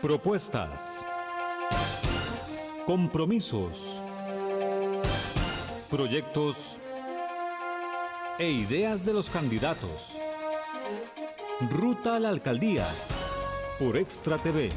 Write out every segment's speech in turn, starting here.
Propuestas, compromisos, proyectos e ideas de los candidatos. Ruta a la Alcaldía, por Extra TV.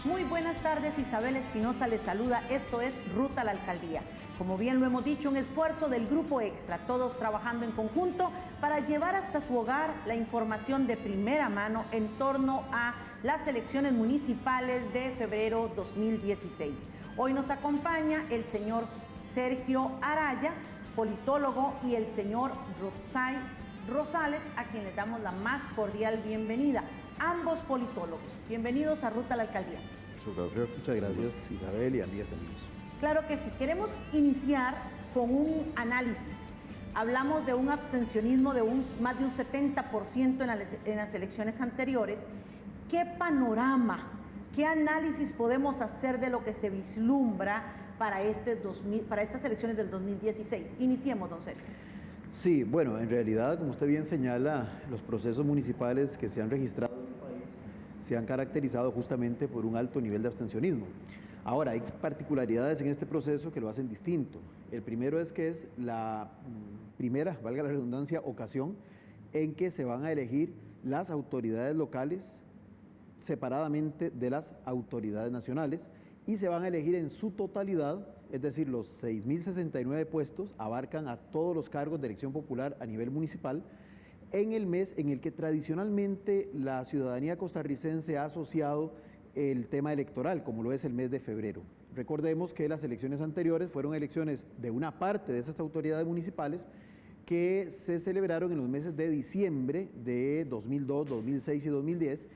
Muy buenas tardes, Isabel Espinosa les saluda. Esto es Ruta a la Alcaldía. Como bien lo hemos dicho, un esfuerzo del Grupo Extra, todos trabajando en conjunto para llevar hasta su hogar la información de primera mano en torno a las elecciones municipales de febrero 2016. Hoy nos acompaña el señor Sergio Araya, politólogo, y el señor Rotzai Rosales, a quien les damos la más cordial bienvenida. Ambos politólogos. Bienvenidos a Ruta a la Alcaldía. Muchas gracias. Muchas gracias, Isabel, y días, amigos. Claro que sí. Queremos iniciar con un análisis. Hablamos de un abstencionismo de más de un 70% en las elecciones anteriores. ¿Qué panorama, qué análisis podemos hacer de lo que se vislumbra para estas elecciones del 2016? Iniciemos, don Sergio. Sí, bueno, en realidad, como usted bien señala, los procesos municipales que se han registrado en el país se han caracterizado justamente por un alto nivel de abstencionismo. Ahora, hay particularidades en este proceso que lo hacen distinto. El primero es que es la primera, valga la redundancia, ocasión en que se van a elegir las autoridades locales separadamente de las autoridades nacionales y se van a elegir en su totalidad, es decir, los 6.069 puestos abarcan a todos los cargos de elección popular a nivel municipal, en el mes en el que tradicionalmente la ciudadanía costarricense ha asociado el tema electoral, como lo es el mes de febrero. Recordemos que las elecciones anteriores fueron elecciones de una parte de esas autoridades municipales que se celebraron en los meses de diciembre de 2002, 2006 y 2010,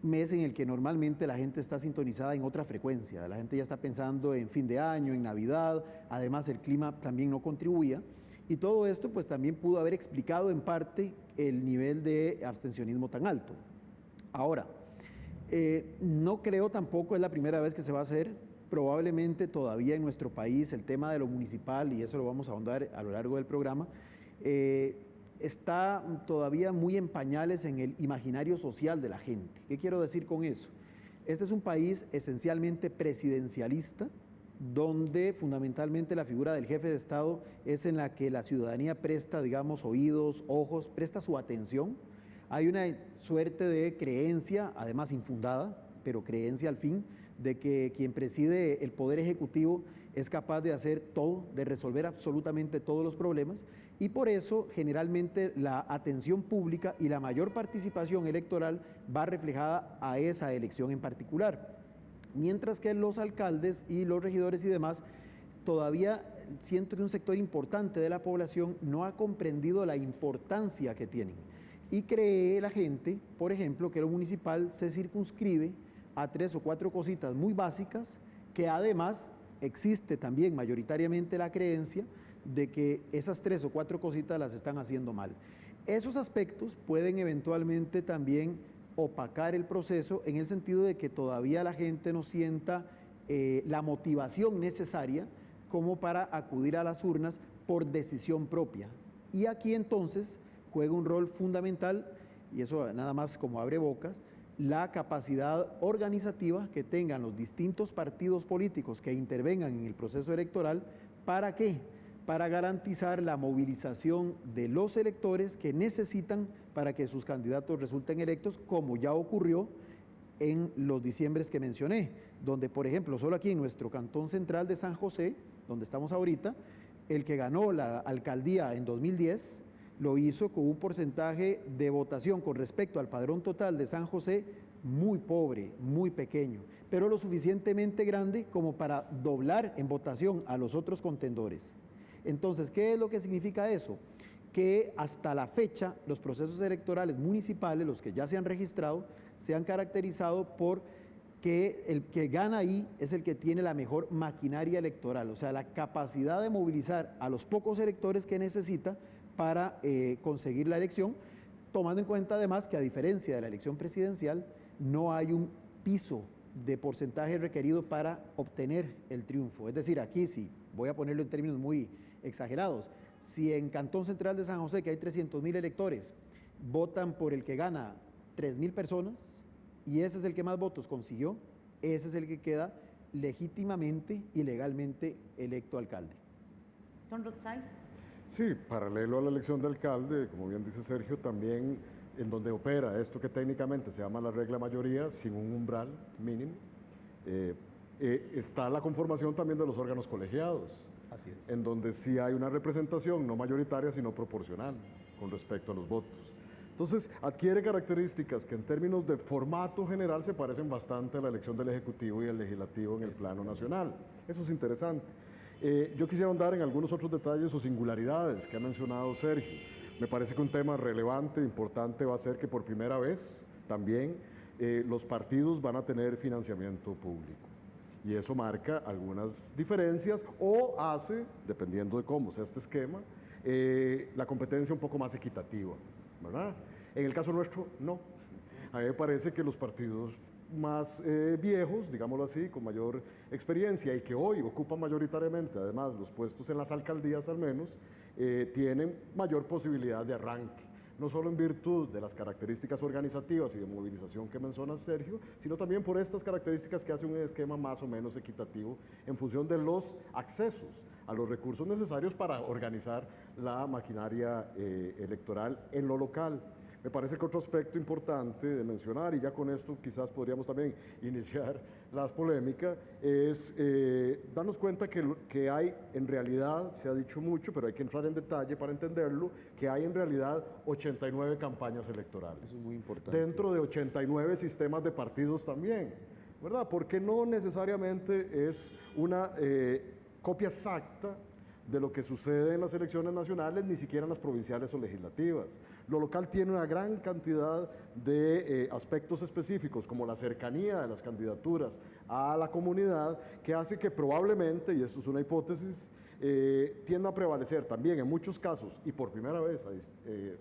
mes en el que normalmente la gente está sintonizada en otra frecuencia. La gente ya está pensando en fin de año, en Navidad, además el clima también no contribuía. Y todo esto pues también pudo haber explicado en parte el nivel de abstencionismo tan alto. Ahora, no creo tampoco es la primera vez que se va a hacer. Probablemente todavía en nuestro país el tema de lo municipal, y eso lo vamos a ahondar a lo largo del programa, está todavía muy en pañales en el imaginario social de la gente. ¿Qué quiero decir con eso? Este es un país esencialmente presidencialista, donde fundamentalmente la figura del jefe de Estado es en la que la ciudadanía presta, digamos, oídos, ojos, presta su atención. Hay una suerte de creencia, además infundada, pero creencia al fin, de que quien preside el Poder Ejecutivo es capaz de hacer todo, de resolver absolutamente todos los problemas, y por eso generalmente la atención pública y la mayor participación electoral va reflejada a esa elección en particular. Mientras que los alcaldes y los regidores y demás, todavía siento que un sector importante de la población no ha comprendido la importancia que tienen. Y cree la gente, por ejemplo, que lo municipal se circunscribe a 3 o 4 cositas muy básicas, que además existe también mayoritariamente la creencia de que esas 3 o 4 cositas las están haciendo mal. Esos aspectos pueden eventualmente también opacar el proceso en el sentido de que todavía la gente no sienta la motivación necesaria como para acudir a las urnas por decisión propia. Y aquí entonces juega un rol fundamental, y eso nada más como abre bocas, la capacidad organizativa que tengan los distintos partidos políticos que intervengan en el proceso electoral. ¿Para qué? Para garantizar la movilización de los electores que necesitan para que sus candidatos resulten electos, como ya ocurrió en los diciembres que mencioné, donde, por ejemplo, solo aquí en nuestro Cantón Central de San José, donde estamos ahorita, el que ganó la alcaldía en 2010 lo hizo con un porcentaje de votación con respecto al padrón total de San José muy pobre, muy pequeño, pero lo suficientemente grande como para doblar en votación a los otros contendores. Entonces, ¿qué es lo que significa eso? Que hasta la fecha los procesos electorales municipales, los que ya se han registrado, se han caracterizado por que el que gana ahí es el que tiene la mejor maquinaria electoral, o sea, la capacidad de movilizar a los pocos electores que necesita para conseguir la elección, tomando en cuenta además que a diferencia de la elección presidencial, no hay un piso de porcentaje requerido para obtener el triunfo. Es decir, aquí sí, voy a ponerlo en términos muy exagerados, si en Cantón Central de San José, que hay 300.000 electores, votan por el que gana 3.000 personas y ese es el que más votos consiguió, ese es el que queda legítimamente y legalmente electo alcalde. Don Rotzai. Sí, paralelo a la elección de alcalde, como bien dice Sergio, también en donde opera esto que técnicamente se llama la regla mayoría, sin un umbral mínimo, está la conformación también de los órganos colegiados, Así es. en donde sí hay una representación no mayoritaria, sino proporcional con respecto a los votos. Entonces, adquiere características que en términos de formato general se parecen bastante a la elección del Ejecutivo y el Legislativo en el plano nacional. Eso es interesante. Yo quisiera ahondar en algunos otros detalles o singularidades que ha mencionado Sergio. Me parece que un tema relevante, importante, va a ser que por primera vez también los partidos van a tener financiamiento público. Y eso marca algunas diferencias o hace, dependiendo de cómo sea este esquema, la competencia un poco más equitativa, ¿verdad? En el caso nuestro, no. A mí me parece que los partidos más viejos, digámoslo así, con mayor experiencia y que hoy ocupan mayoritariamente, además, los puestos en las alcaldías al menos, tienen mayor posibilidad de arranque, no solo en virtud de las características organizativas y de movilización que menciona Sergio, sino también por estas características que hace un esquema más o menos equitativo en función de los accesos a los recursos necesarios para organizar la maquinaria electoral en lo local. Me parece que otro aspecto importante de mencionar, y ya con esto quizás podríamos también iniciar las polémicas, es darnos cuenta que hay en realidad, se ha dicho mucho, pero hay que entrar en detalle para entenderlo, que hay en realidad 89 campañas electorales. Eso es muy importante. Dentro de 89 sistemas de partidos también, ¿verdad? Porque no necesariamente es una copia exacta de lo que sucede en las elecciones nacionales, ni siquiera en las provinciales o legislativas. Lo local tiene una gran cantidad de aspectos específicos, como la cercanía de las candidaturas a la comunidad, que hace que probablemente, y esto es una hipótesis, tienda a prevalecer también en muchos casos, y por primera vez,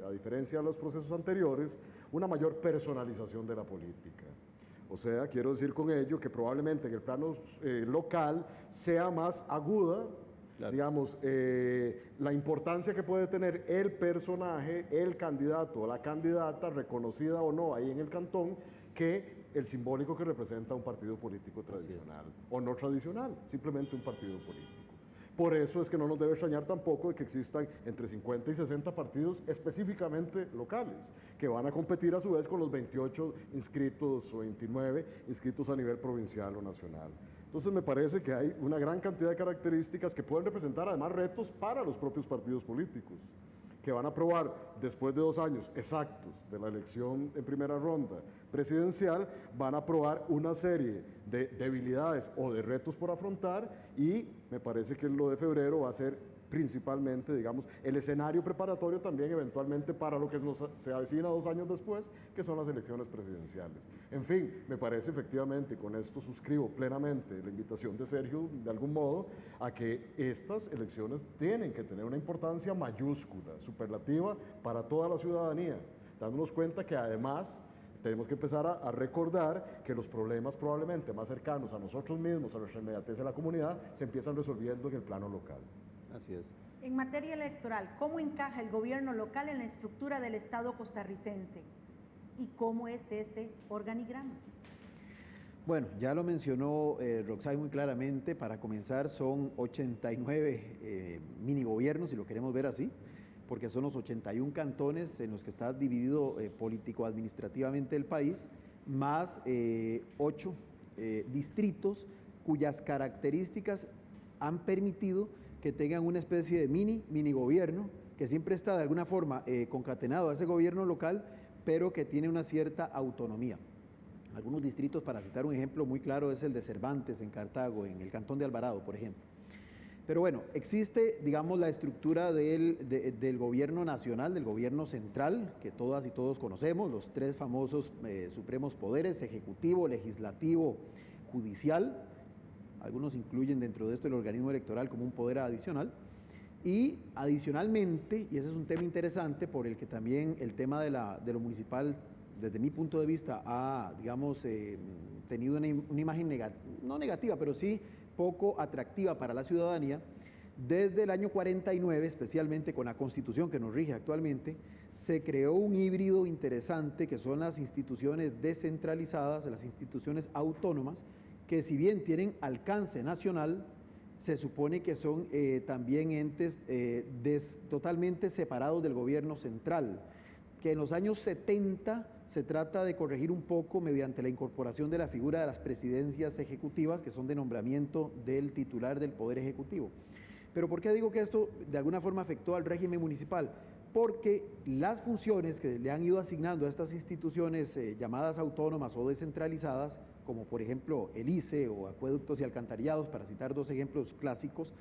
a diferencia de los procesos anteriores, una mayor personalización de la política. O sea, quiero decir con ello que probablemente en el plano local sea más aguda, claro, digamos, la importancia que puede tener el personaje, el candidato o la candidata, reconocida o no ahí en el cantón, que el simbólico que representa un partido político tradicional o no tradicional, simplemente un partido político. Por eso es que no nos debe extrañar tampoco de que existan entre 50 y 60 partidos específicamente locales, que van a competir a su vez con los 28 inscritos o 29 inscritos a nivel provincial o nacional. Entonces me parece que hay una gran cantidad de características que pueden representar además retos para los propios partidos políticos, que van a probar después de 2 años exactos de la elección en primera ronda presidencial, van a probar una serie de debilidades o de retos por afrontar, y me parece que lo de febrero va a ser principalmente, digamos, el escenario preparatorio también eventualmente para lo que se avecina 2 años después, que son las elecciones presidenciales. En fin, me parece efectivamente, y con esto suscribo plenamente la invitación de Sergio, de algún modo, a que estas elecciones tienen que tener una importancia mayúscula, superlativa, para toda la ciudadanía, dándonos cuenta que además tenemos que empezar a recordar que los problemas probablemente más cercanos a nosotros mismos, a nuestra inmediatez de la comunidad, se empiezan resolviendo en el plano local. Así es. En materia electoral, ¿cómo encaja el gobierno local en la estructura del Estado costarricense? ¿Y cómo es ese organigrama? Bueno, ya lo mencionó Roxay muy claramente. Para comenzar, son 89 mini gobiernos, si lo queremos ver así, porque son los 81 cantones en los que está dividido político-administrativamente el país, más 8 distritos cuyas características han permitido que tengan una especie de mini gobierno que siempre está de alguna forma concatenado a ese gobierno local, pero que tiene una cierta autonomía. Algunos distritos, para citar un ejemplo muy claro, es el de Cervantes en Cartago, en el cantón de Alvarado, por ejemplo. Pero bueno, existe, digamos, la estructura del gobierno nacional, del gobierno central, que todas y todos conocemos, los 3 famosos supremos poderes: ejecutivo, legislativo, judicial. Algunos incluyen dentro de esto el organismo electoral como un poder adicional. Y adicionalmente, y ese es un tema interesante por el que también el tema de lo municipal, desde mi punto de vista, ha, digamos, tenido una imagen no negativa, pero sí poco atractiva para la ciudadanía, Desde el año 49, especialmente con la Constitución que nos rige actualmente, se creó un híbrido interesante que son las instituciones descentralizadas, las instituciones autónomas, que si bien tienen alcance nacional, se supone que son también entes totalmente separados del gobierno central, que en los años 70 se trata de corregir un poco mediante la incorporación de la figura de las presidencias ejecutivas, que son de nombramiento del titular del Poder Ejecutivo. Pero ¿por qué digo que esto de alguna forma afectó al régimen municipal? Porque las funciones que le han ido asignando a estas instituciones llamadas autónomas o descentralizadas, como por ejemplo el ICE o acueductos y alcantarillados, para citar dos ejemplos clásicos,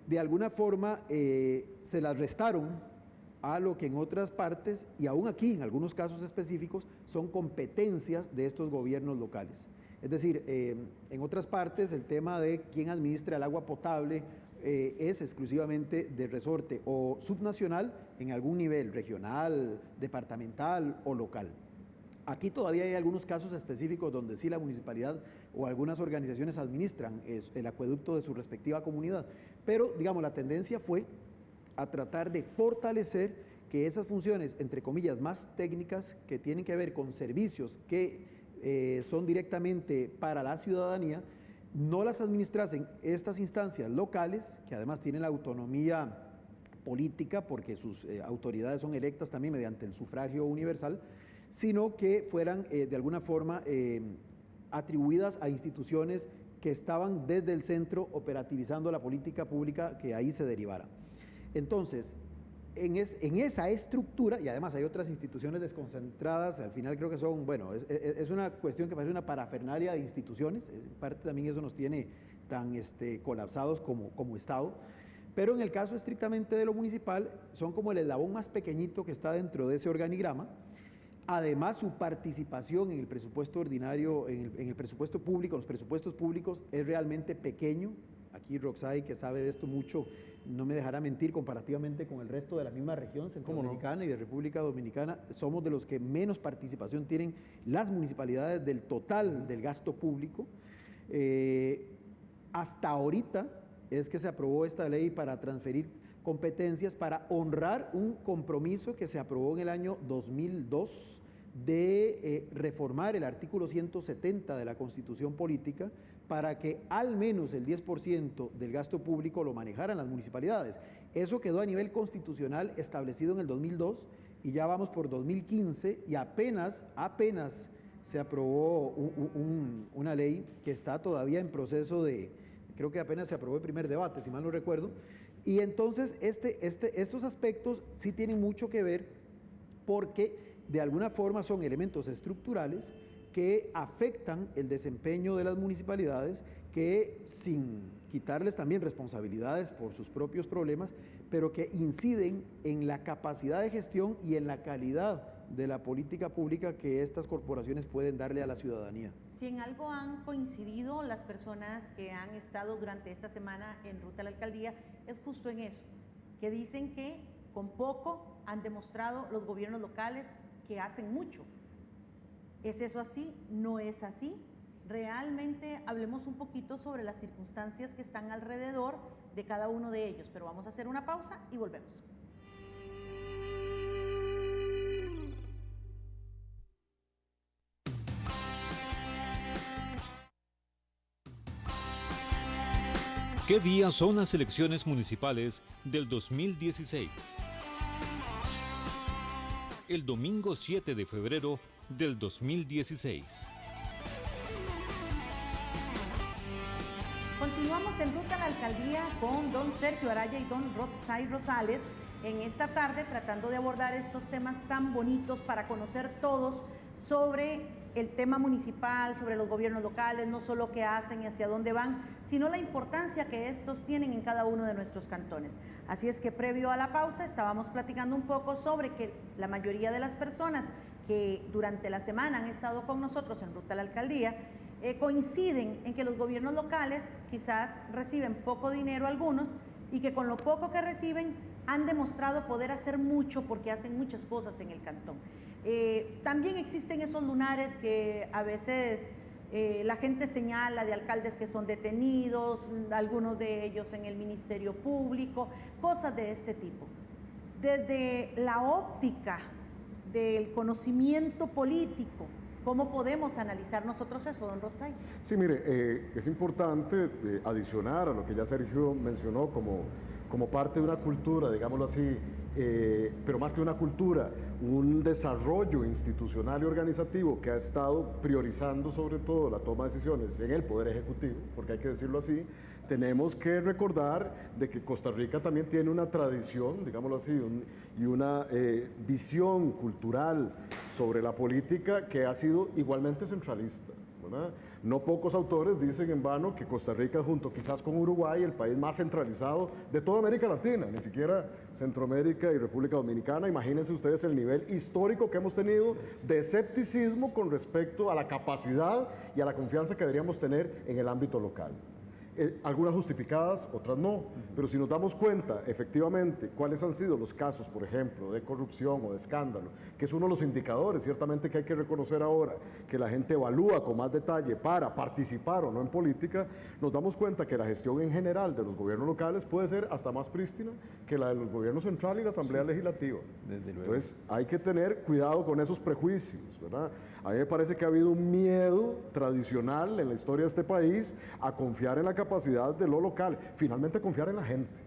de alguna forma se las restaron a lo que en otras partes, y aún aquí en algunos casos específicos, son competencias de estos gobiernos locales. Es decir, en otras partes el tema de quién administra el agua potable es exclusivamente de resorte o subnacional en algún nivel, regional, departamental o local. Aquí todavía hay algunos casos específicos donde sí la municipalidad o algunas organizaciones administran el acueducto de su respectiva comunidad, pero digamos la tendencia fue a tratar de fortalecer que esas funciones, entre comillas, más técnicas, que tienen que ver con servicios que son directamente para la ciudadanía, no las administrasen estas instancias locales, que además tienen la autonomía política porque sus autoridades son electas también mediante el sufragio universal, sino que fueran de alguna forma atribuidas a instituciones que estaban desde el centro operativizando la política pública que ahí se derivara. Entonces, en esa estructura, y además hay otras instituciones desconcentradas, al final creo que son, bueno, es una cuestión que parece una parafernalia de instituciones, en parte también eso nos tiene tan colapsados como Estado, pero en el caso estrictamente de lo municipal, son como el eslabón más pequeñito que está dentro de ese organigrama. Además, su participación en el presupuesto ordinario, en el presupuesto público, los presupuestos públicos, es realmente pequeño. Aquí Roxay, que sabe de esto mucho, no me dejará mentir, comparativamente con el resto de la misma región centroamericana y de República Dominicana, somos de los que menos participación tienen las municipalidades del total del gasto público. Hasta ahorita es que se aprobó esta ley para transferir competencias, para honrar un compromiso que se aprobó en el año 2002 de reformar el artículo 170 de la Constitución Política para que al menos el 10% del gasto público lo manejaran las municipalidades. Eso quedó a nivel constitucional establecido en el 2002 y ya vamos por 2015 y apenas se aprobó una ley que está todavía en proceso de, creo que apenas se aprobó el primer debate, si mal no recuerdo, y entonces estos aspectos sí tienen mucho que ver porque de alguna forma son elementos estructurales que afectan el desempeño de las municipalidades, que sin quitarles también responsabilidades por sus propios problemas, pero que inciden en la capacidad de gestión y en la calidad de la política pública que estas corporaciones pueden darle a la ciudadanía. Si en algo han coincidido las personas que han estado durante esta semana en Ruta a la Alcaldía, es justo en eso, que dicen que con poco han demostrado los gobiernos locales que hacen mucho. ¿Es eso así? ¿No es así? Realmente hablemos un poquito sobre las circunstancias que están alrededor de cada uno de ellos, pero vamos a hacer una pausa y volvemos. ¿Qué día son las elecciones municipales del 2016? El domingo 7 de febrero del 2016. Continuamos en Ruta a la Alcaldía con don Sergio Araya y don Roxay Rosales en esta tarde tratando de abordar estos temas tan bonitos para conocer todos sobre el tema municipal, sobre los gobiernos locales, no solo qué hacen y hacia dónde van, sino la importancia que estos tienen en cada uno de nuestros cantones. Así es que previo a la pausa estábamos platicando un poco sobre que la mayoría de las personas que durante la semana han estado con nosotros en Ruta a la Alcaldía coinciden en que los gobiernos locales quizás reciben poco dinero algunos y que con lo poco que reciben han demostrado poder hacer mucho porque hacen muchas cosas en el cantón. También existen esos lunares que a veces La gente señala de alcaldes que son detenidos, algunos de ellos en el Ministerio Público, cosas de este tipo. Desde la óptica del conocimiento político, ¿cómo podemos analizar nosotros eso, don Rotzai? Sí, mire, es importante adicionar a lo que ya Sergio mencionó como parte de una cultura, digámoslo así, pero más que una cultura, un desarrollo institucional y organizativo que ha estado priorizando sobre todo la toma de decisiones en el Poder Ejecutivo, porque hay que decirlo así. Tenemos que recordar de que Costa Rica también tiene una tradición, digámoslo así, y una visión cultural sobre la política que ha sido igualmente centralista, ¿verdad? No pocos autores dicen en vano que Costa Rica, junto quizás con Uruguay, el país más centralizado de toda América Latina, ni siquiera Centroamérica y República Dominicana. Imagínense ustedes el nivel histórico que hemos tenido de escepticismo con respecto a la capacidad y a la confianza que deberíamos tener en el ámbito local. Algunas justificadas, otras no, pero si nos damos cuenta efectivamente cuáles han sido los casos, por ejemplo, de corrupción o de escándalo, que es uno de los indicadores ciertamente que hay que reconocer ahora, que la gente evalúa con más detalle para participar o no en política, nos damos cuenta que la gestión en general de los gobiernos locales puede ser hasta más prístina que la del gobierno central y la Asamblea Legislativa. Desde luego. Entonces hay que tener cuidado con esos prejuicios, ¿verdad? A mí me parece que ha habido un miedo tradicional en la historia de este país a confiar en la capacidad de lo local, finalmente confiar en la gente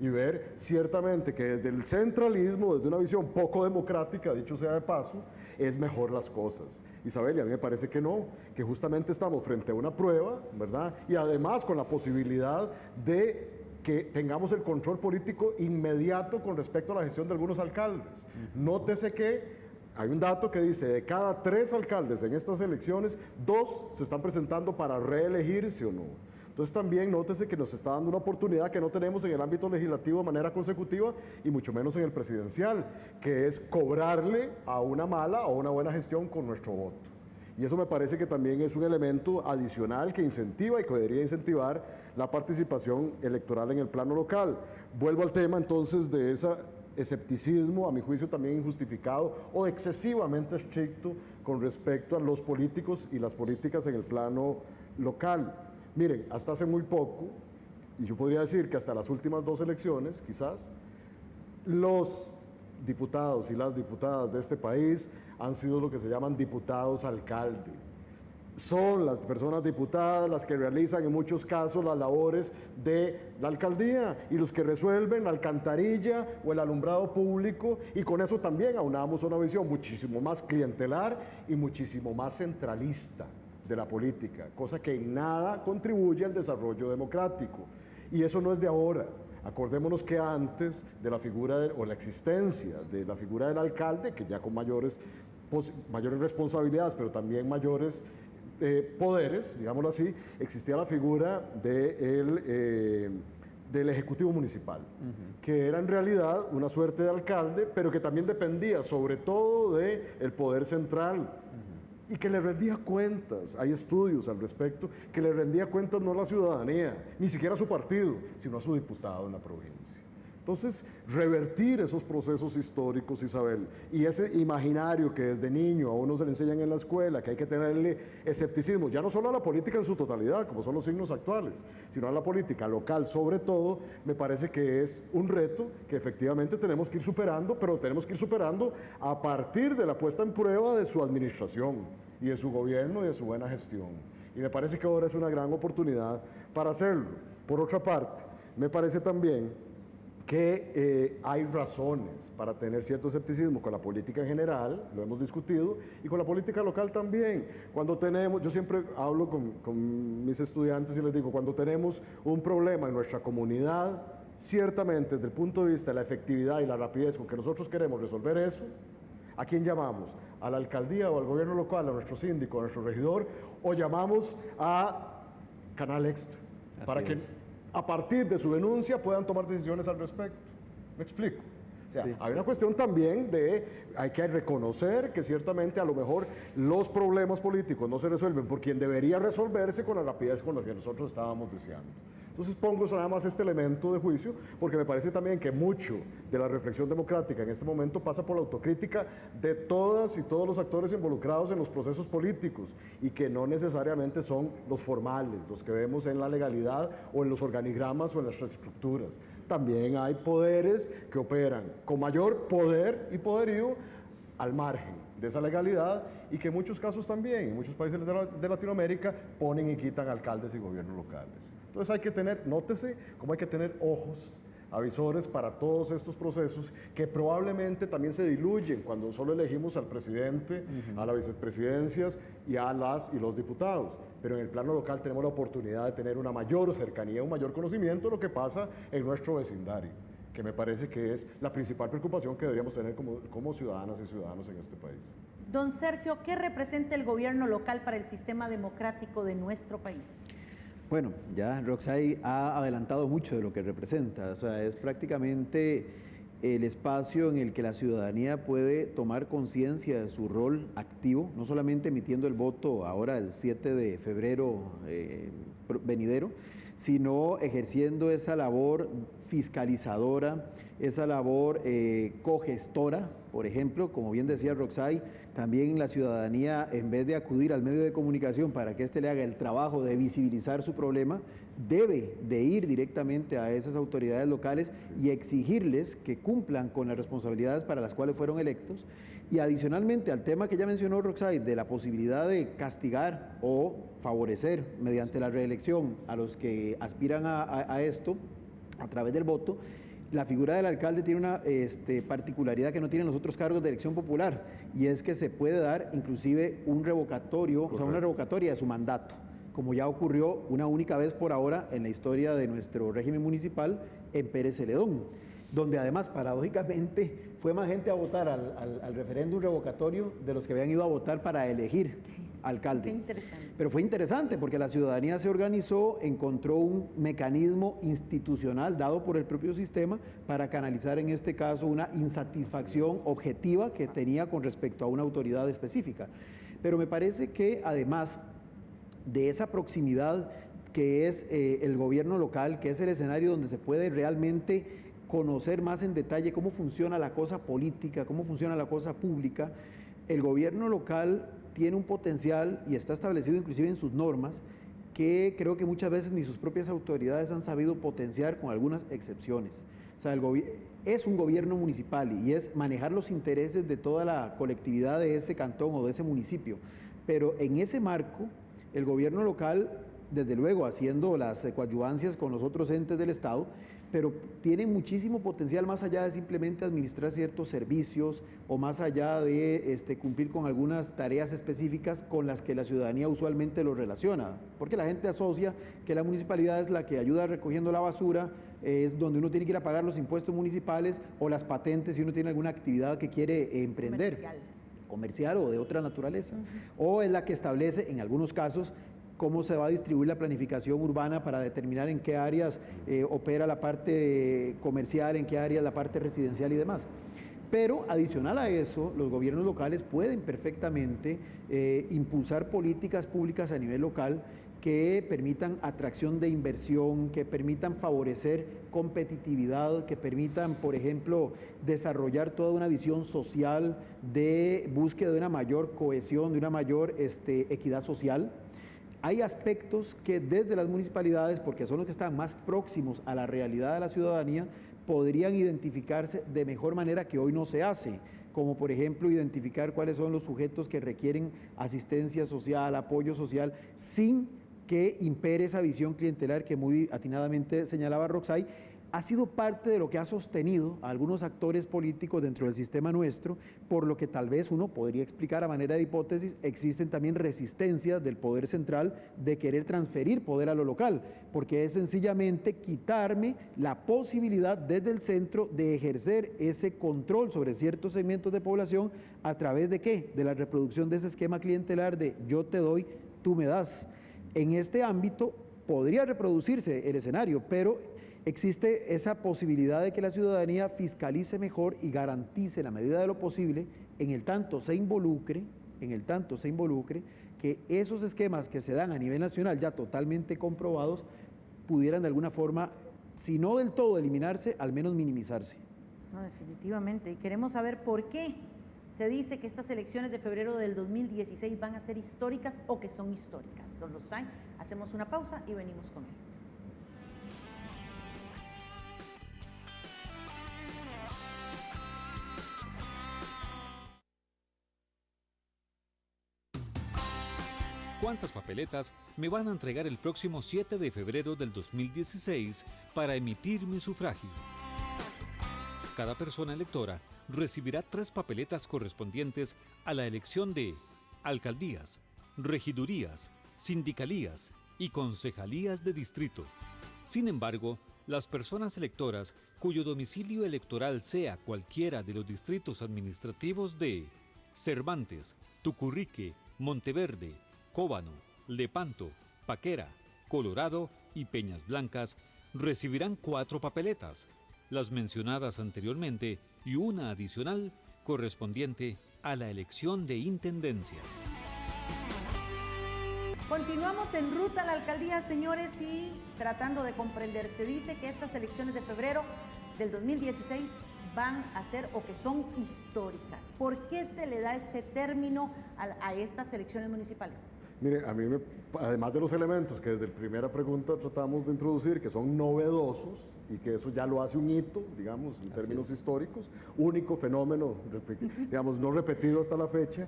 y ver ciertamente que desde el centralismo, desde una visión poco democrática, dicho sea de paso, es mejor las cosas. Isabel, y a mí me parece que no, que justamente estamos frente a una prueba, ¿verdad? Y además con la posibilidad de que tengamos el control político inmediato con respecto a la gestión de algunos alcaldes. Nótese que hay un dato que dice, de cada 3 alcaldes en estas elecciones, 2 se están presentando para reelegirse o no. Entonces también nótese que nos está dando una oportunidad que no tenemos en el ámbito legislativo de manera consecutiva y mucho menos en el presidencial, que es cobrarle a una mala o una buena gestión con nuestro voto. Y eso me parece que también es un elemento adicional que incentiva y que debería incentivar la participación electoral en el plano local. Vuelvo al tema entonces de ese escepticismo, a mi juicio también injustificado o excesivamente estricto con respecto a los políticos y las políticas en el plano local. Miren, hasta hace muy poco, y yo podría decir que hasta las últimas 2 elecciones, quizás, los diputados y las diputadas de este país han sido lo que se llaman diputados alcalde. Son las personas diputadas las que realizan en muchos casos las labores de la alcaldía y los que resuelven la alcantarilla o el alumbrado público, y con eso también aunamos una visión muchísimo más clientelar y muchísimo más centralista de la política, cosa que en nada contribuye al desarrollo democrático. Y eso no es de ahora. Acordémonos que antes de la figura o la existencia de la figura del alcalde, que ya con mayores responsabilidades, pero también mayores poderes, digámoslo así, existía la figura del Ejecutivo Municipal, que era en realidad una suerte de alcalde, pero que también dependía sobre todo del poder central, y que le rendía cuentas. Hay estudios al respecto, que le rendía cuentas no a la ciudadanía, ni siquiera a su partido, sino a su diputado en la provincia. Entonces, revertir esos procesos históricos, Isabel, y ese imaginario que desde niño a uno se le enseñan en la escuela, que hay que tenerle escepticismo, ya no solo a la política en su totalidad, como son los signos actuales, sino a la política local sobre todo, me parece que es un reto que efectivamente tenemos que ir superando, pero tenemos que ir superando a partir de la puesta en prueba de su administración y de su gobierno y de su buena gestión. Y me parece que ahora es una gran oportunidad para hacerlo. Por otra parte, me parece también que hay razones para tener cierto escepticismo con la política en general, lo hemos discutido, y con la política local también. Cuando tenemos, yo siempre hablo con mis estudiantes y les digo, cuando tenemos un problema en nuestra comunidad, ciertamente desde el punto de vista de la efectividad y la rapidez con que nosotros queremos resolver eso, ¿a quién llamamos? ¿A la alcaldía o al gobierno local, a nuestro síndico, a nuestro regidor, o llamamos a Canal Extra? Así para que es. A partir de su denuncia puedan tomar decisiones al respecto. ¿Me explico? O sea, Sí, hay una cuestión también hay que reconocer que ciertamente a lo mejor los problemas políticos no se resuelven por quien debería resolverse con la rapidez con la que nosotros estábamos deseando. Entonces pongo nada más este elemento de juicio, porque me parece también que mucho de la reflexión democrática en este momento pasa por la autocrítica de todas y todos los actores involucrados en los procesos políticos, y que no necesariamente son los formales, los que vemos en la legalidad o en los organigramas o en las estructuras. También hay poderes que operan con mayor poder y poderío al margen de esa legalidad, y que en muchos casos también, en muchos países de Latinoamérica, ponen y quitan alcaldes y gobiernos locales. Entonces hay que tener, nótese cómo hay que tener ojos avisores para todos estos procesos, que probablemente también se diluyen cuando solo elegimos al presidente, a las vicepresidencias y a las y los diputados. Pero en el plano local tenemos la oportunidad de tener una mayor cercanía, un mayor conocimiento de lo que pasa en nuestro vecindario, que me parece que es la principal preocupación que deberíamos tener como ciudadanas y ciudadanos en este país. Don Sergio, ¿qué representa el gobierno local para el sistema democrático de nuestro país? Bueno, ya Roxay ha adelantado mucho de lo que representa, o sea, es prácticamente el espacio en el que la ciudadanía puede tomar conciencia de su rol activo, no solamente emitiendo el voto ahora el 7 de febrero venidero, sino ejerciendo esa labor fiscalizadora, esa labor cogestora, por ejemplo, como bien decía Roxay, también la ciudadanía, en vez de acudir al medio de comunicación para que éste le haga el trabajo de visibilizar su problema, debe de ir directamente a esas autoridades locales y exigirles que cumplan con las responsabilidades para las cuales fueron electos. Y adicionalmente al tema que ya mencionó Roxay, de la posibilidad de castigar o favorecer mediante la reelección a los que aspiran a esto a través del voto, la figura del alcalde tiene una particularidad que no tienen los otros cargos de elección popular, y es que se puede dar inclusive un revocatorio, o sea, una revocatoria de su mandato, como ya ocurrió una única vez por ahora en la historia de nuestro régimen municipal en Pérez Celedón, donde además paradójicamente fue más gente a votar al referéndum revocatorio de los que habían ido a votar para elegir alcalde. Qué interesante. Pero fue interesante porque la ciudadanía se organizó, encontró un mecanismo institucional dado por el propio sistema para canalizar en este caso una insatisfacción objetiva que tenía con respecto a una autoridad específica. Pero me parece que además de esa proximidad que es el gobierno local, que es el escenario donde se puede realmente conocer más en detalle cómo funciona la cosa política, cómo funciona la cosa pública, el gobierno local tiene un potencial y está establecido inclusive en sus normas que creo que muchas veces ni sus propias autoridades han sabido potenciar, con algunas excepciones. O sea, es un gobierno municipal y es manejar los intereses de toda la colectividad de ese cantón o de ese municipio, pero en ese marco el gobierno local, desde luego haciendo las coadyuvancias con los otros entes del Estado, pero tiene muchísimo potencial más allá de simplemente administrar ciertos servicios o más allá de cumplir con algunas tareas específicas con las que la ciudadanía usualmente lo relaciona, porque la gente asocia que la municipalidad es la que ayuda recogiendo la basura, es donde uno tiene que ir a pagar los impuestos municipales o las patentes si uno tiene alguna actividad que quiere emprender, comercial o de otra naturaleza, o es la que establece en algunos casos cómo se va a distribuir la planificación urbana para determinar en qué áreas opera la parte comercial, en qué áreas la parte residencial y demás. Pero adicional a eso, los gobiernos locales pueden perfectamente impulsar políticas públicas a nivel local que permitan atracción de inversión, que permitan favorecer competitividad, que permitan, por ejemplo, desarrollar toda una visión social de búsqueda de una mayor cohesión, de una mayor equidad social. Hay aspectos que desde las municipalidades, porque son los que están más próximos a la realidad de la ciudadanía, podrían identificarse de mejor manera que hoy no se hace, como por ejemplo identificar cuáles son los sujetos que requieren asistencia social, apoyo social, sin que impere esa visión clientelar que muy atinadamente señalaba Roxay. Ha sido parte de lo que ha sostenido a algunos actores políticos dentro del sistema nuestro, por lo que tal vez uno podría explicar a manera de hipótesis, existen también resistencias del poder central de querer transferir poder a lo local, porque es sencillamente quitarme la posibilidad desde el centro de ejercer ese control sobre ciertos segmentos de población a través de ¿qué? De la reproducción de ese esquema clientelar de yo te doy, tú me das. En este ámbito podría reproducirse el escenario, pero existe esa posibilidad de que la ciudadanía fiscalice mejor y garantice, en la medida de lo posible, en el tanto se involucre, que esos esquemas que se dan a nivel nacional ya totalmente comprobados pudieran de alguna forma, si no del todo eliminarse, al menos minimizarse. No, definitivamente. Y queremos saber por qué se dice que estas elecciones de febrero del 2016 van a ser históricas o que son históricas. Don Lozay, hacemos una pausa y venimos con él. ¿Cuántas papeletas me van a entregar el próximo 7 de febrero del 2016 para emitir mi sufragio? Cada persona electora recibirá 3 papeletas correspondientes a la elección de alcaldías, regidurías, sindicalías y concejalías de distrito. Sin embargo, las personas electoras cuyo domicilio electoral sea cualquiera de los distritos administrativos de Cervantes, Tucurrique, Monteverde, Cóbano, Lepanto, Paquera, Colorado y Peñas Blancas recibirán 4 papeletas, las mencionadas anteriormente y una adicional correspondiente a la elección de intendencias. Continuamos en ruta a la alcaldía, señores, y tratando de comprender. Se dice que estas elecciones de febrero del 2016 van a ser o que son históricas. ¿Por qué se le da ese término a estas elecciones municipales? Mire, a mí, además de los elementos que desde la primera pregunta tratamos de introducir, que son novedosos y que eso ya lo hace un hito, digamos, en términos históricos, único fenómeno, digamos, no repetido hasta la fecha,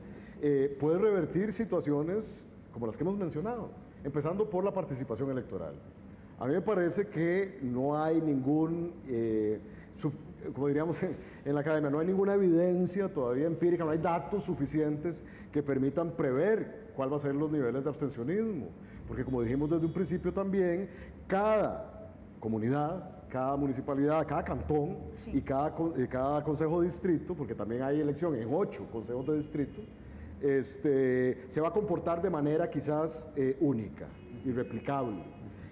puede revertir situaciones como las que hemos mencionado, empezando por la participación electoral. A mí me parece que no hay ningún, como diríamos en la academia, no hay ninguna evidencia todavía empírica, no hay datos suficientes que permitan prever cuál va a ser los niveles de abstencionismo, porque como dijimos desde un principio también, cada comunidad, cada municipalidad, cada cantón y cada consejo de distrito, porque también hay elección en 8 consejos de distrito, se va a comportar de manera quizás única, irreplicable.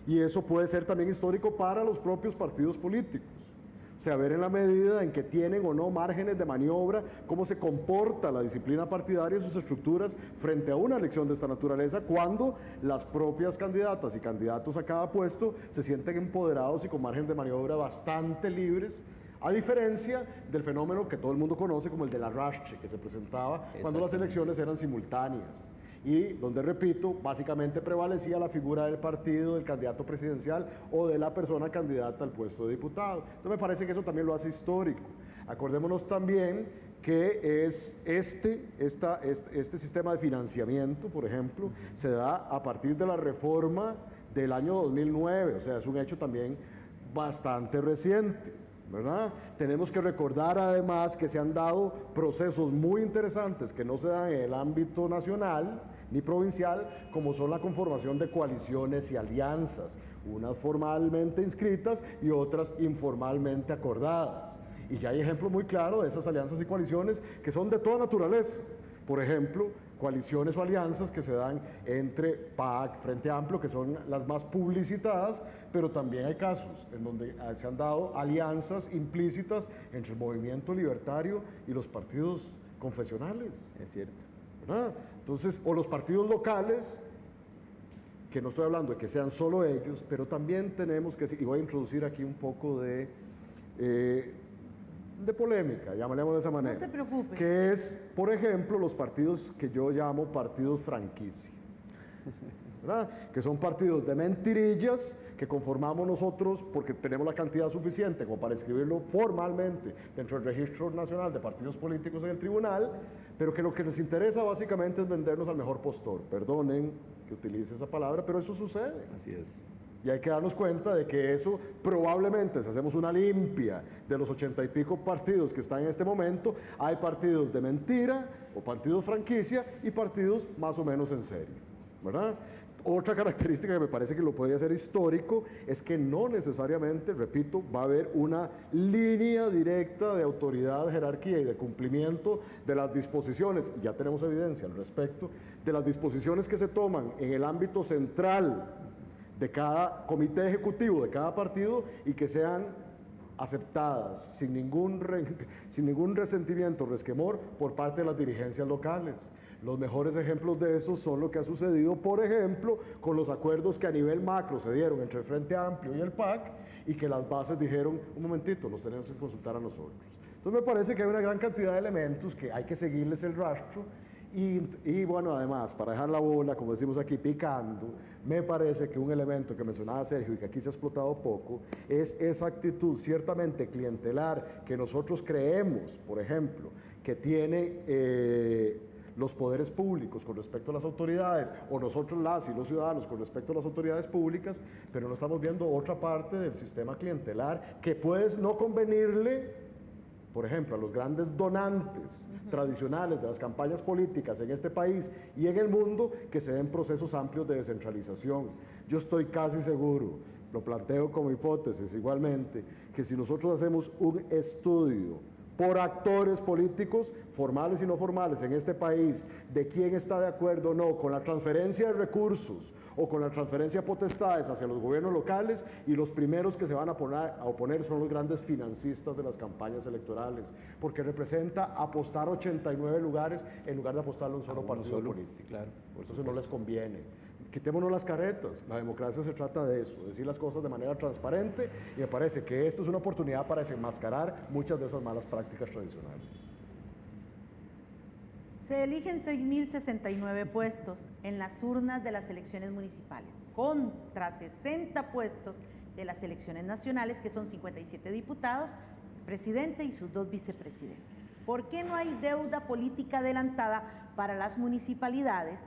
Y eso puede ser también histórico para los propios partidos políticos. O sea, ver en la medida en que tienen o no márgenes de maniobra, cómo se comporta la disciplina partidaria y sus estructuras frente a una elección de esta naturaleza, cuando las propias candidatas y candidatos a cada puesto se sienten empoderados y con márgenes de maniobra bastante libres, a diferencia del fenómeno que todo el mundo conoce como el del arrastre, que se presentaba cuando las elecciones eran simultáneas. Y donde, repito, básicamente prevalecía la figura del partido, del candidato presidencial o de la persona candidata al puesto de diputado. Entonces me parece que eso también lo hace histórico. Acordémonos también que este sistema de financiamiento, por ejemplo, se da a partir de la reforma del año 2009, o sea, es un hecho también bastante reciente, ¿verdad? Tenemos que recordar además que se han dado procesos muy interesantes que no se dan en el ámbito nacional ni provincial, como son la conformación de coaliciones y alianzas, unas formalmente inscritas y otras informalmente acordadas. Y ya hay ejemplos muy claros de esas alianzas y coaliciones que son de toda naturaleza. Por ejemplo, coaliciones o alianzas que se dan entre PAC, Frente Amplio, que son las más publicitadas, pero también hay casos en donde se han dado alianzas implícitas entre el movimiento libertario y los partidos confesionales. Es cierto. ¿Verdad? Entonces, o los partidos locales, que no estoy hablando de que sean solo ellos, pero también tenemos que, y voy a introducir aquí un poco de polémica, llamémoslo de esa manera. No se preocupe. Que es, por ejemplo, los partidos que yo llamo partidos franquicia, ¿verdad? Que son partidos de mentirillas que conformamos nosotros porque tenemos la cantidad suficiente como para inscribirlo formalmente dentro del Registro Nacional de Partidos Políticos en el Tribunal, pero que lo que les interesa básicamente es vendernos al mejor postor. Perdonen que utilice esa palabra, pero eso sucede. Así es. Y hay que darnos cuenta de que eso probablemente, si hacemos una limpia de los 80 y pico partidos que están en este momento, hay partidos de mentira o partidos franquicia y partidos más o menos en serio, ¿verdad? Otra característica que me parece que lo podría ser histórico es que no necesariamente, repito, va a haber una línea directa de autoridad, jerarquía y de cumplimiento de las disposiciones, y ya tenemos evidencia al respecto, de las disposiciones que se toman en el ámbito central de cada comité ejecutivo de cada partido y que sean aceptadas sin ningún resentimiento, resquemor por parte de las dirigencias locales. Los mejores ejemplos de eso son lo que ha sucedido, por ejemplo, con los acuerdos que a nivel macro se dieron entre el Frente Amplio y el PAC, y que las bases dijeron, un momentito, los tenemos que consultar a nosotros. Entonces me parece que hay una gran cantidad de elementos que hay que seguirles el rastro, y bueno, además, para dejar la bola, como decimos aquí, picando, me parece que un elemento que mencionaba Sergio y que aquí se ha explotado poco, es esa actitud ciertamente clientelar que nosotros creemos, por ejemplo, que tiene los poderes públicos con respecto a las autoridades, o nosotros las y los ciudadanos con respecto a las autoridades públicas, pero no estamos viendo otra parte del sistema clientelar que puede no convenirle, por ejemplo, a los grandes donantes tradicionales de las campañas políticas en este país y en el mundo, que se den procesos amplios de descentralización. Yo estoy casi seguro, lo planteo como hipótesis igualmente, que si nosotros hacemos un estudio por actores políticos, formales y no formales, en este país, de quién está de acuerdo o no con la transferencia de recursos o con la transferencia de potestades hacia los gobiernos locales, y los primeros que se van a oponer son los grandes financistas de las campañas electorales, porque representa apostar 89 lugares en lugar de apostarle a un solo partido político. Claro, Entonces no les conviene. Quitémonos las caretas. La democracia se trata de eso, decir las cosas de manera transparente, y me parece que esto es una oportunidad para desenmascarar muchas de esas malas prácticas tradicionales. Se eligen 6.069 puestos en las urnas de las elecciones municipales, contra 60 puestos de las elecciones nacionales, que son 57 diputados, presidente y sus 2 vicepresidentes. ¿Por qué no hay deuda política adelantada para las municipalidades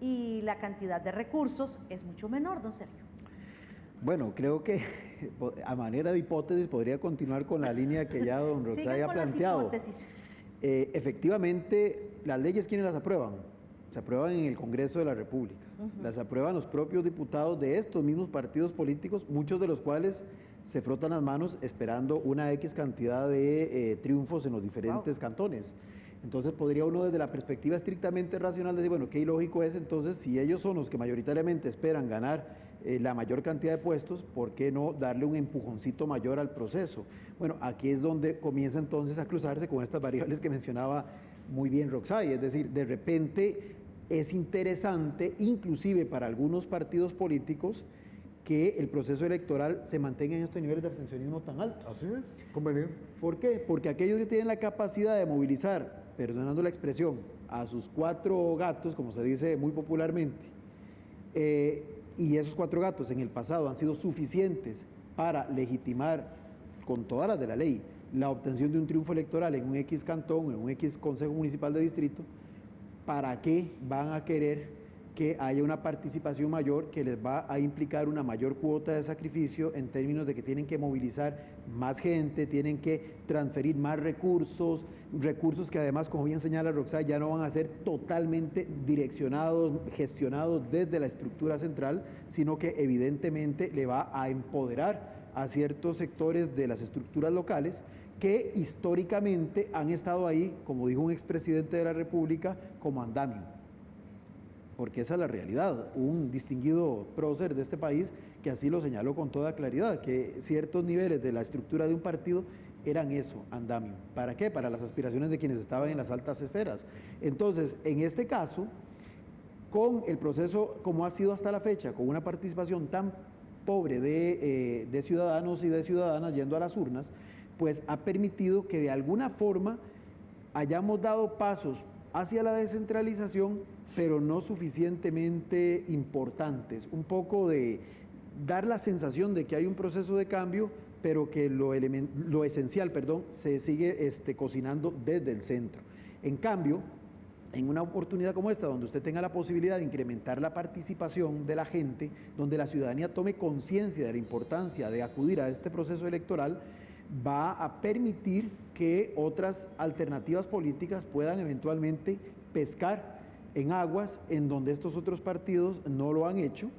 y la cantidad de recursos es mucho menor, don Sergio? Bueno, creo que a manera de hipótesis podría continuar con la línea que ya don Roxay ha planteado. Efectivamente, las leyes, ¿quiénes las aprueban? Se aprueban en el Congreso de la República. Las aprueban los propios diputados de estos mismos partidos políticos, muchos de los cuales se frotan las manos esperando una X cantidad de triunfos en los diferentes cantones. Entonces podría uno, desde la perspectiva estrictamente racional, decir, bueno, qué ilógico es entonces, si ellos son los que mayoritariamente esperan ganar la mayor cantidad de puestos, ¿por qué no darle un empujoncito mayor al proceso? Bueno, aquí es donde comienza entonces a cruzarse con estas variables que mencionaba muy bien Roxay, es decir, de repente es interesante, inclusive para algunos partidos políticos, que el proceso electoral se mantenga en estos niveles de abstencionismo tan altos. Así es, conveniente. ¿Por qué? Porque aquellos que tienen la capacidad de movilizar, perdonando la expresión, a sus 4 gatos, como se dice muy popularmente, y esos 4 gatos en el pasado han sido suficientes para legitimar, con todas las de la ley, la obtención de un triunfo electoral en un X cantón, en un X consejo municipal de distrito, ¿para qué van a querer que haya una participación mayor que les va a implicar una mayor cuota de sacrificio en términos de que tienen que movilizar más gente, tienen que transferir más recursos que además, como bien señala Roxay, ya no van a ser totalmente direccionados, gestionados desde la estructura central, sino que evidentemente le va a empoderar a ciertos sectores de las estructuras locales que históricamente han estado ahí, como dijo un expresidente de la República, como andamio. Porque esa es la realidad. Un distinguido prócer de este país que así lo señaló con toda claridad, que ciertos niveles de la estructura de un partido eran eso, andamio. ¿Para qué? Para las aspiraciones de quienes estaban en las altas esferas. Entonces, en este caso, con el proceso como ha sido hasta la fecha, con una participación tan pobre de ciudadanos y de ciudadanas yendo a las urnas, pues ha permitido que de alguna forma hayamos dado pasos hacia la descentralización, pero no suficientemente importantes. Un poco de dar la sensación de que hay un proceso de cambio, pero que lo esencial, se sigue cocinando desde el centro. En cambio, en una oportunidad como esta, donde usted tenga la posibilidad de incrementar la participación de la gente, donde la ciudadanía tome conciencia de la importancia de acudir a este proceso electoral, va a permitir que otras alternativas políticas puedan eventualmente pescar en aguas en donde estos otros partidos no lo han hecho,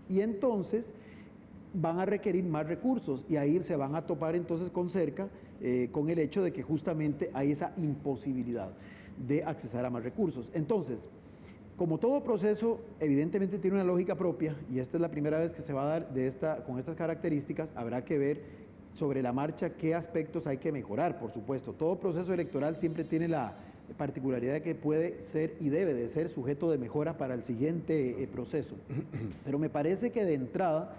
y entonces van a requerir más recursos, y ahí se van a topar entonces con cerca con el hecho de que justamente hay esa imposibilidad de accesar a más recursos. Entonces, como todo proceso, evidentemente tiene una lógica propia, y esta es la primera vez que se va a dar con estas características. Habrá que ver sobre la marcha qué aspectos hay que mejorar, por supuesto. Todo proceso electoral siempre tiene la particularidad de que puede ser y debe de ser sujeto de mejora para el siguiente proceso. Pero me parece que de entrada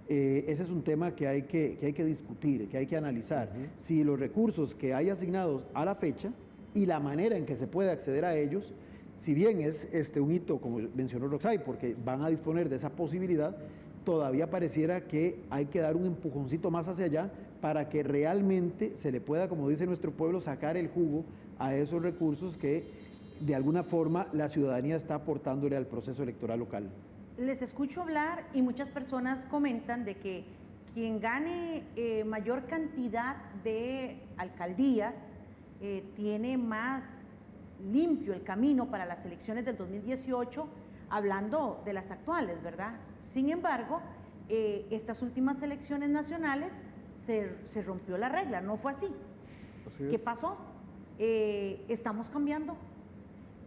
ese es un tema que hay que discutir, que hay que analizar. Si los recursos que hay asignados a la fecha y la manera en que se puede acceder a ellos, si bien es un hito, como mencionó Roxay, porque van a disponer de esa posibilidad, todavía pareciera que hay que dar un empujoncito más hacia allá para que realmente se le pueda, como dice nuestro pueblo, sacar el jugo a esos recursos que de alguna forma la ciudadanía está aportándole al proceso electoral local. Les escucho hablar y muchas personas comentan de que quien gane mayor cantidad de alcaldías tiene más limpio el camino para las elecciones del 2018, hablando de las actuales, ¿verdad? Sin embargo, estas últimas elecciones nacionales se rompió la regla, no fue así. ¿Qué pasó? ¿Estamos cambiando?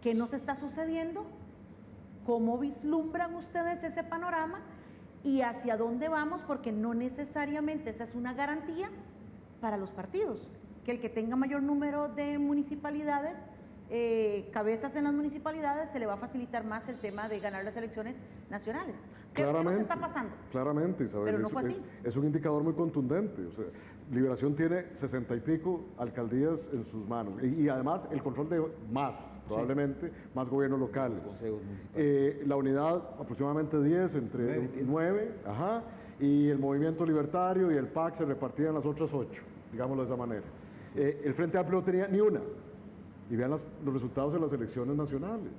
¿Qué nos está sucediendo? ¿Cómo vislumbran ustedes ese panorama y hacia dónde vamos? Porque no necesariamente esa es una garantía para los partidos, que el que tenga mayor número de municipalidades, cabezas en las municipalidades, se le va a facilitar más el tema de ganar las elecciones nacionales. ¿Qué nos está pasando? Claramente, Isabel. Pero no fue así. Es un indicador muy contundente. O sea, Liberación tiene 60 y pico alcaldías en sus manos y además el control de más, probablemente, más gobiernos locales. La unidad aproximadamente 10, entre 9, y el Movimiento Libertario y el PAC se repartían las otras 8, digámoslo de esa manera. El Frente Amplio no tenía ni una. Y vean los resultados de las elecciones nacionales,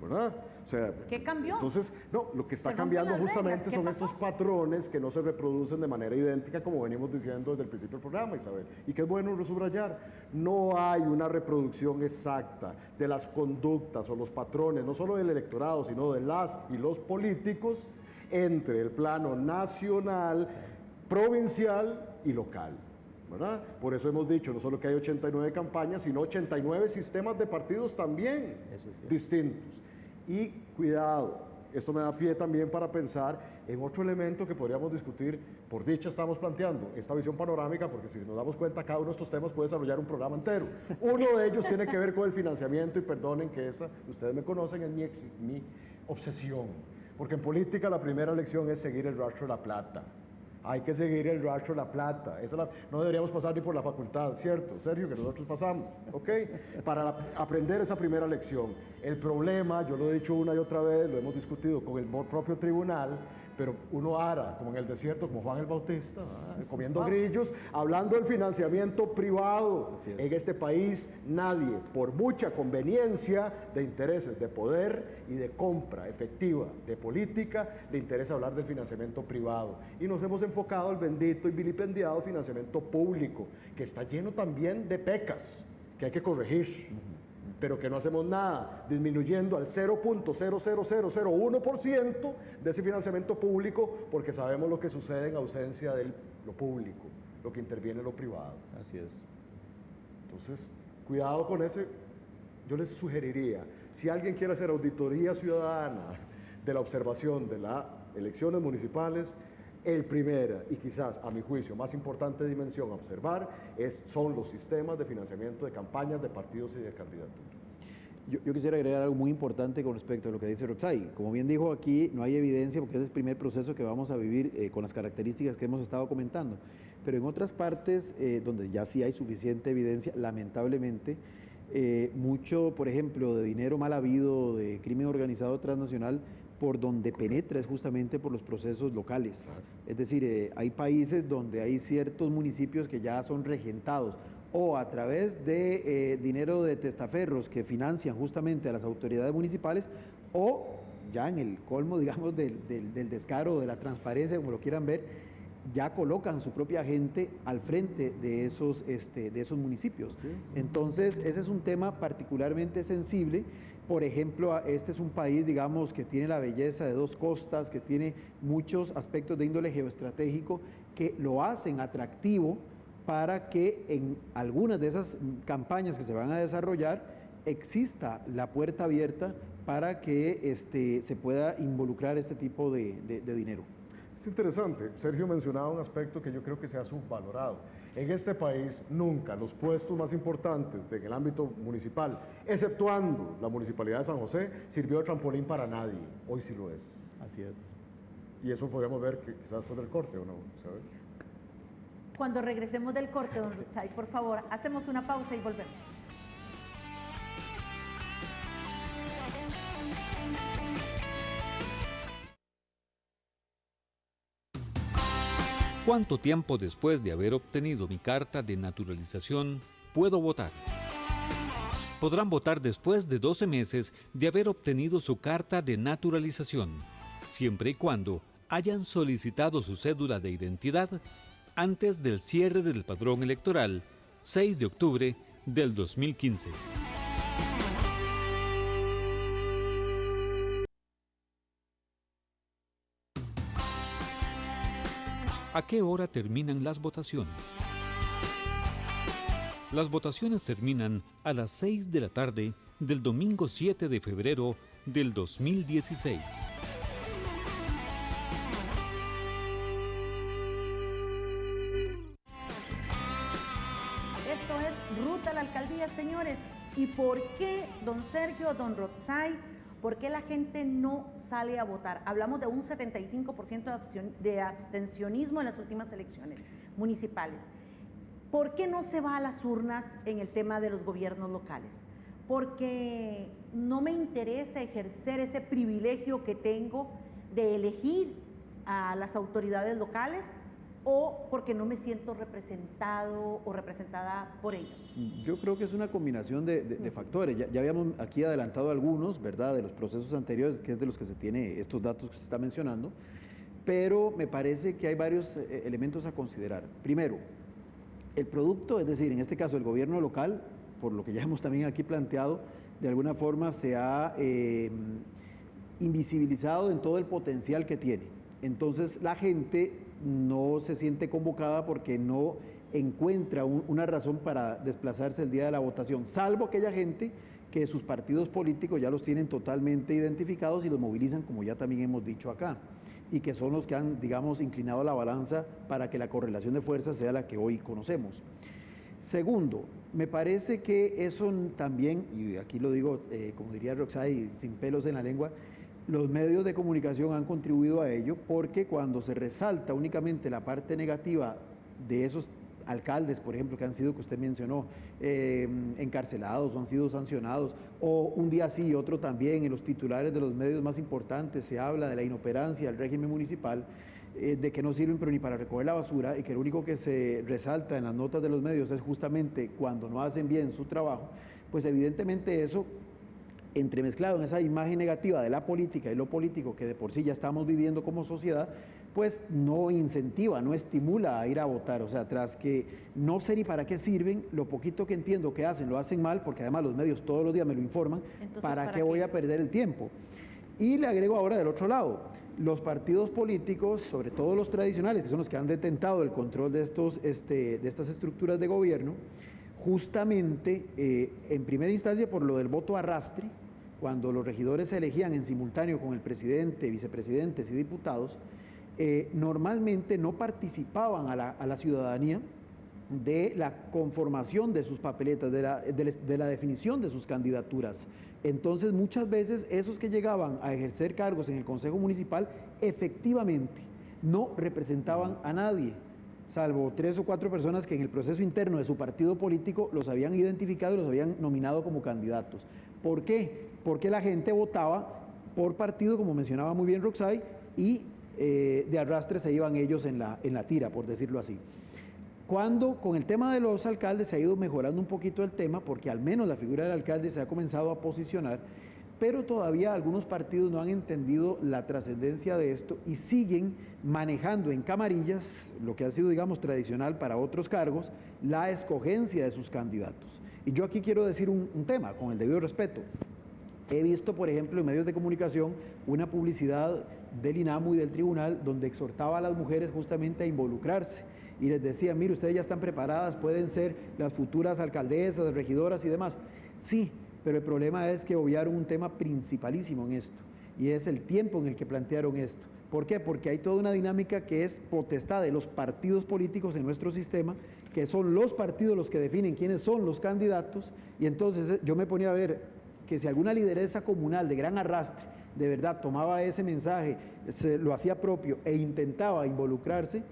¿verdad? O sea, ¿qué cambió? Entonces, no, lo que está cambiando justamente son estos patrones que no se reproducen de manera idéntica, como venimos diciendo desde el principio del programa, Isabel. Y que es bueno subrayar, no hay una reproducción exacta de las conductas o los patrones, no solo del electorado, sino de las y los políticos, entre el plano nacional, provincial y local, ¿verdad? Por eso hemos dicho no solo que hay 89 campañas, sino 89 sistemas de partidos también distintos. Y cuidado, esto me da pie también para pensar en otro elemento que podríamos discutir. Por dicha estamos planteando esta visión panorámica, porque si nos damos cuenta, cada uno de estos temas puede desarrollar un programa entero. Uno de ellos tiene que ver con el financiamiento, y perdonen que esa, ustedes me conocen, es mi obsesión. Porque en política la primera lección es seguir el rastro de la plata. Hay que seguir el rastro de la plata. No deberíamos pasar ni por la facultad, ¿cierto? Sergio, que nosotros pasamos, ¿ok? Para aprender esa primera lección. El problema, yo lo he dicho una y otra vez, lo hemos discutido con el propio tribunal, pero uno ara, como en el desierto, como Juan el Bautista, comiendo grillos, hablando del financiamiento privado. En este país nadie, por mucha conveniencia de intereses de poder y de compra efectiva de política, le interesa hablar del financiamiento privado. Y nos hemos enfocado al bendito y vilipendiado financiamiento público, que está lleno también de pecas, que hay que corregir. Pero que no hacemos nada, disminuyendo al 0.00001% de ese financiamiento público, porque sabemos lo que sucede en ausencia de lo público, lo que interviene en lo privado. Así es. Entonces, cuidado con ese. Yo les sugeriría, si alguien quiere hacer auditoría ciudadana de la observación de las elecciones municipales, el primera y quizás, a mi juicio, más importante dimensión a observar son los sistemas de financiamiento de campañas, de partidos y de candidaturas. Yo quisiera agregar algo muy importante con respecto a lo que dice Roxay. Como bien dijo aquí, no hay evidencia porque es el primer proceso que vamos a vivir con las características que hemos estado comentando. Pero en otras partes donde ya sí hay suficiente evidencia, lamentablemente, mucho, por ejemplo, de dinero mal habido, de crimen organizado transnacional, por donde penetra es justamente por los procesos locales. Es decir, hay países donde hay ciertos municipios que ya son regentados o a través de dinero de testaferros que financian justamente a las autoridades municipales, o ya en el colmo, digamos, del descaro, de la transparencia, como lo quieran ver, ya colocan su propia gente al frente de esos municipios. Entonces, ese es un tema particularmente sensible. Por ejemplo, este es un país, digamos, que tiene la belleza de dos costas, que tiene muchos aspectos de índole geoestratégico que lo hacen atractivo para que en algunas de esas campañas que se van a desarrollar exista la puerta abierta para que se pueda involucrar este tipo de dinero. Es interesante, Sergio mencionaba un aspecto que yo creo que se ha subvalorado. En este país nunca los puestos más importantes en el ámbito municipal, exceptuando la Municipalidad de San José, sirvió de trampolín para nadie. Hoy sí lo es. Así es. Y eso podríamos ver que quizás fue del corte o no, ¿sabes? Cuando regresemos del corte, don Rutzay, por favor, hacemos una pausa y volvemos. ¿Cuánto tiempo después de haber obtenido mi carta de naturalización puedo votar? Podrán votar después de 12 meses de haber obtenido su carta de naturalización, siempre y cuando hayan solicitado su cédula de identidad antes del cierre del padrón electoral, 6 de octubre del 2015. ¿A qué hora terminan las votaciones? Las votaciones terminan a las 6 de la tarde del domingo 7 de febrero del 2016. Esto es Ruta a la Alcaldía, señores. ¿Y por qué, don Sergio, don Rutzay, por qué la gente no sale a votar? Hablamos de un 75% de abstencionismo en las últimas elecciones municipales. ¿Por qué no se va a las urnas en el tema de los gobiernos locales? Porque no me interesa ejercer ese privilegio que tengo de elegir a las autoridades locales, o porque no me siento representado o representada por ellos. Yo creo que es una combinación de factores. Ya habíamos aquí adelantado algunos, ¿verdad?, de los procesos anteriores, que es de los que se tiene estos datos que se está mencionando, pero me parece que hay varios elementos a considerar. Primero, el producto, es decir, en este caso el gobierno local, por lo que ya hemos también aquí planteado, de alguna forma se ha invisibilizado en todo el potencial que tiene. Entonces la gente no se siente convocada porque no encuentra una razón para desplazarse el día de la votación, salvo aquella gente que sus partidos políticos ya los tienen totalmente identificados y los movilizan, como ya también hemos dicho acá, y que son los que han, digamos, inclinado la balanza para que la correlación de fuerzas sea la que hoy conocemos. Segundo, me parece que eso también, y aquí lo digo, como diría Roxay, sin pelos en la lengua, los medios de comunicación han contribuido a ello, porque cuando se resalta únicamente la parte negativa de esos alcaldes, por ejemplo, que han sido, que usted mencionó, encarcelados o han sido sancionados, o un día sí y otro también, en los titulares de los medios más importantes se habla de la inoperancia del régimen municipal, de que no sirven pero ni para recoger la basura, y que lo único que se resalta en las notas de los medios es justamente cuando no hacen bien su trabajo, pues evidentemente eso, entremezclado en esa imagen negativa de la política y lo político que de por sí ya estamos viviendo como sociedad, pues no incentiva, no estimula a ir a votar. O sea, tras que no sé ni para qué sirven, lo poquito que entiendo que hacen, lo hacen mal, porque además los medios todos los días me lo informan. Entonces, ¿para qué voy a perder el tiempo? Y le agrego ahora del otro lado, los partidos políticos, sobre todo los tradicionales, que son los que han detentado el control de estas estructuras de gobierno, justamente en primera instancia por lo del voto arrastre, cuando los regidores se elegían en simultáneo con el presidente, vicepresidentes y diputados, normalmente no participaban a la ciudadanía de la conformación de sus papeletas, de la definición de sus candidaturas. Entonces, muchas veces esos que llegaban a ejercer cargos en el Consejo Municipal efectivamente no representaban a nadie, salvo 3 o 4 personas que en el proceso interno de su partido político los habían identificado y los habían nominado como candidatos. ¿Por qué? Porque la gente votaba por partido, como mencionaba muy bien Roxay, y de arrastre se iban ellos en la tira, por decirlo así. Cuando con el tema de los alcaldes se ha ido mejorando un poquito el tema, porque al menos la figura del alcalde se ha comenzado a posicionar, pero todavía algunos partidos no han entendido la trascendencia de esto y siguen manejando en camarillas, lo que ha sido, digamos, tradicional para otros cargos, la escogencia de sus candidatos. Y yo aquí quiero decir un tema, con el debido respeto. He visto, por ejemplo, en medios de comunicación una publicidad del INAMU y del tribunal donde exhortaba a las mujeres justamente a involucrarse y les decía, mire, ustedes ya están preparadas, pueden ser las futuras alcaldesas, regidoras y demás. Sí, pero el problema es que obviaron un tema principalísimo en esto, y es el tiempo en el que plantearon esto. ¿Por qué? Porque hay toda una dinámica que es potestad de los partidos políticos en nuestro sistema, que son los partidos los que definen quiénes son los candidatos, y entonces yo me ponía a ver que si alguna lideresa comunal de gran arrastre de verdad tomaba ese mensaje, lo hacía propio e intentaba involucrarse,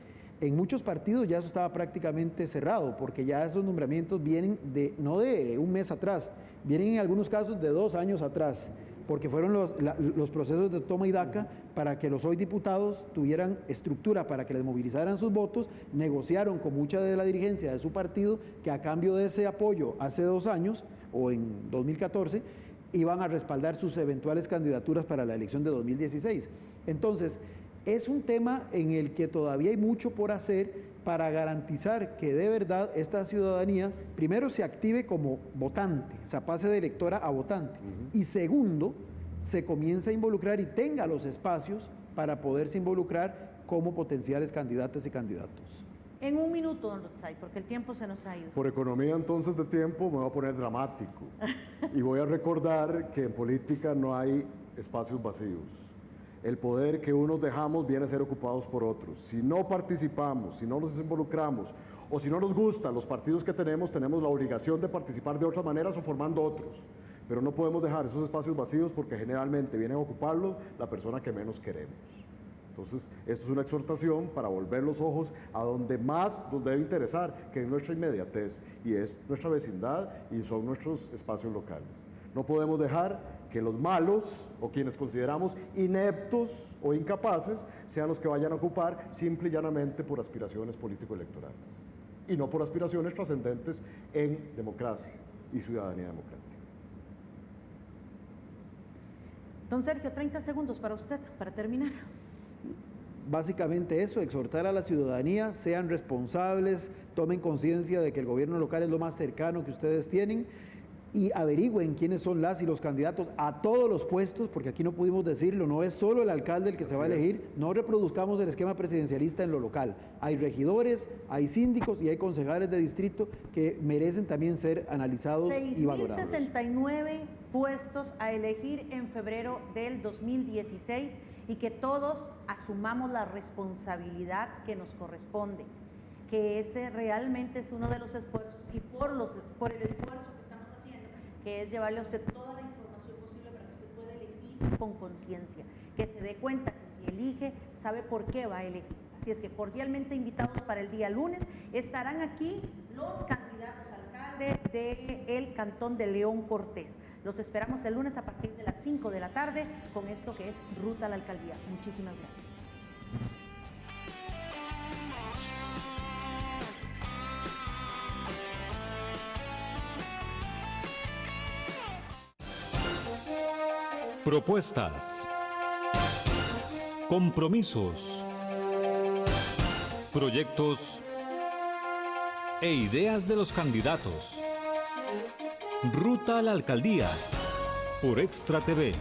en muchos partidos ya eso estaba prácticamente cerrado, porque ya esos nombramientos vienen no de un mes atrás, vienen en algunos casos de 2 años atrás, porque fueron los procesos de toma y daca para que los hoy diputados tuvieran estructura, para que les movilizaran sus votos, negociaron con mucha de la dirigencia de su partido que a cambio de ese apoyo hace 2 años, o en 2014, iban a respaldar sus eventuales candidaturas para la elección de 2016. Entonces, es un tema en el que todavía hay mucho por hacer para garantizar que de verdad esta ciudadanía, primero, se active como votante, o sea, pase de electora a votante, y segundo, se comience a involucrar y tenga los espacios para poderse involucrar como potenciales candidatas y candidatos. En 1 minuto, don Rotzai, porque el tiempo se nos ha ido. Por economía entonces de tiempo me voy a poner dramático y voy a recordar que en política no hay espacios vacíos. El poder que unos dejamos viene a ser ocupados por otros. Si no participamos, si no nos involucramos o si no nos gustan los partidos que tenemos la obligación de participar de otras maneras o formando otros. Pero no podemos dejar esos espacios vacíos porque generalmente vienen a ocuparlos la persona que menos queremos. Entonces, esto es una exhortación para volver los ojos a donde más nos debe interesar, que es nuestra inmediatez, y es nuestra vecindad y son nuestros espacios locales. No podemos dejar que los malos, o quienes consideramos ineptos o incapaces, sean los que vayan a ocupar simple y llanamente por aspiraciones político-electorales, y no por aspiraciones trascendentes en democracia y ciudadanía democrática. Don Sergio, 30 segundos para usted, para terminar. Básicamente eso, exhortar a la ciudadanía, sean responsables, tomen conciencia de que el gobierno local es lo más cercano que ustedes tienen y averigüen quiénes son las y los candidatos a todos los puestos, porque aquí no pudimos decirlo, no es solo el alcalde el que se va a elegir, no reproduzcamos el esquema presidencialista en lo local. Hay regidores, hay síndicos y hay concejales de distrito que merecen también ser analizados y valorados. 6.069 puestos a elegir en febrero del 2016 y que todos asumamos la responsabilidad que nos corresponde, que ese realmente es uno de los esfuerzos y por el esfuerzo que estamos haciendo, que es llevarle a usted toda la información posible para que usted pueda elegir con conciencia, que se dé cuenta que si elige, sabe por qué va a elegir. Así es que cordialmente invitados para el día lunes, estarán aquí los candidatos a alcalde del Cantón de León Cortés. Los esperamos el lunes a partir de las 5 de la tarde con esto que es Ruta a la Alcaldía. Muchísimas gracias. Propuestas, compromisos, proyectos e ideas de los candidatos. Ruta a la Alcaldía por Extra TV.